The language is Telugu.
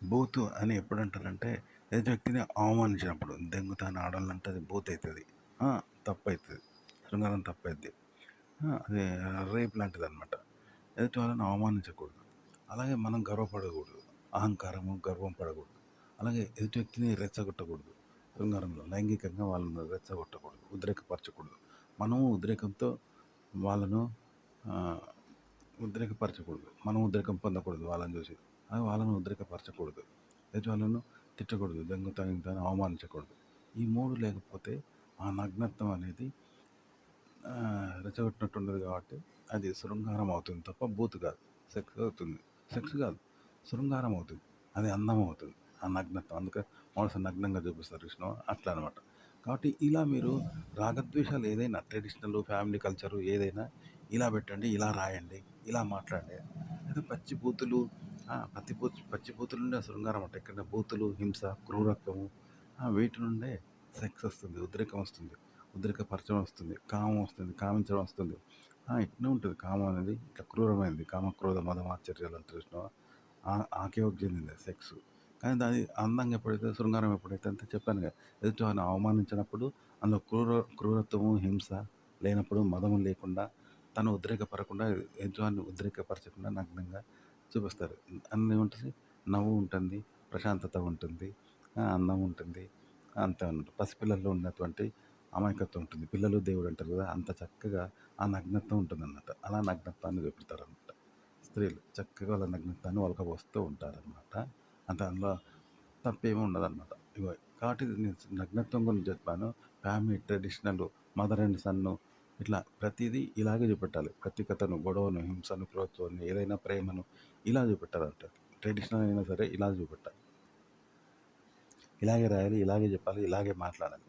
బూతు అని ఎప్పుడంటారంటే, ఎదుటి వ్యక్తిని అవమానించినప్పుడు. దెంగుతాను ఆడాలంటే అది బూతయితది. తప్పయితది. శృంగారం తప్పయిద్ది. అది రేప్ లాంటిదనమాట. ఎదుటి వాళ్ళని అవమానించకూడదు. అలాగే మనం గర్వపడకూడదు. అహంకారము, గర్వం పడకూడదు. అలాగే ఎదుటి వ్యక్తిని రెచ్చగొట్టకూడదు. శృంగారంలో లైంగికంగా వాళ్ళని రెచ్చగొట్టకూడదు. ఉద్రేకపరచకూడదు. మనము ఉద్రేకంతో వాళ్ళను ఆహ్, ఉద్రేకపరచకూడదు. మనం ఉద్రేకం పొందకూడదు వాళ్ళని చూసి. వాళ్ళను ఉద్రేకపరచకూడదు. ఎదుటి వాళ్ళను తిట్టకూడదు. దెంగుతా ఇంతా అని అవమానించకూడదు. ఈ 3 లేకపోతే ఆ నగ్నత్వం అనేది రెచ్చగొట్టినట్టు ఉండదు కాబట్టి అది శృంగారం అవుతుంది తప్ప బూతు కాదు. సెక్స్ అవుతుంది. సెక్స్ కాదు. శృంగారం అవుతుంది. అది అందం అవుతుంది. ఆ నగ్నత్వం. అందుకే మనసు నగ్నంగా చూపిస్తారు చూసినావా? అట్లా అనమాట. కాబట్టి ఇలా మీరు రాగద్వేషాలు ఏదైనా ట్రెడిషనల్, ఫ్యామిలీ కల్చరు ఏదైనా ఇలా పెట్టండి, ఇలా రాయండి, ఇలా మాట్లాడండి. లేదా పచ్చి బూతులు పచ్చి బూతుల నుండే శృంగారం అంటే ఎక్కడ బూతులు, హింస, క్రూరత్వము వీటి నుండే సెక్స్ వస్తుంది, ఉద్రేకం వస్తుంది, ఉద్రేకపరచడం వస్తుంది, కామం వస్తుంది, కామించడం వస్తుంది. ఇట్నే ఉంటుంది కామం అనేది. ఇట్లా క్రూరమైనది. కామ, క్రోధ, మదం, ఆశ్చర్యాలు అంటారు చూసినావా? ఆకేవకు చెందింది సెక్స్. కానీ దాని అందంగా ఎప్పుడైతే శృంగారం ఎప్పుడైతే అంతే చెప్పాను కదా, ఎదుటి వారిని అవమానించినప్పుడు అందులో క్రూరత్వము, హింస లేనప్పుడు, మదము లేకుండా, తను ఉద్రేకపడకుండా, ఎదుటివారిని ఉద్రేకపరచకుండా నగ్నంగా చూపిస్తారు. అందులో ఏముంటది? నవ్వు ఉంటుంది, ప్రశాంతత ఉంటుంది, అందం ఉంటుంది. అంతే అన్నమాట. పసిపిల్లల్లో ఉన్నటువంటి అమాయకత్వం ఉంటుంది. పిల్లలు దేవుడు అంటారు కదా! అంత చక్కగా ఆ నగ్నత్వం ఉంటుందన్నమాట. అలా నగ్నత్వాన్ని చూపెడతారన్నమాట. స్త్రీలు చక్కగా వాళ్ళ నగ్నత్వాన్ని ఒలకబోస్తూ ఉంటారన్నమాట. దానిలో తప్పేమి ఉండదన్నమాట. ఇగో కాబట్టి నేను నగ్నత్వం గురించి చెప్పాను. ఫ్యామిలీ ట్రెడిషనల్, మదర్ అండ్ సన్ను ఇట్లా ప్రతీదీ ఇలాగే చూపెట్టాలి. ప్రత్యేకతను, గొడవను, హింసను, క్రూరత్వాన్ని, ఏదైనా ప్రేమను ఇలా చూపెట్టాలంట. ట్రెడిషనల్ అయినా సరే ఇలా చూపెట్టాలి. ఇలాగే రాయాలి, ఇలాగే చెప్పాలి, ఇలాగే మాట్లాడాలి.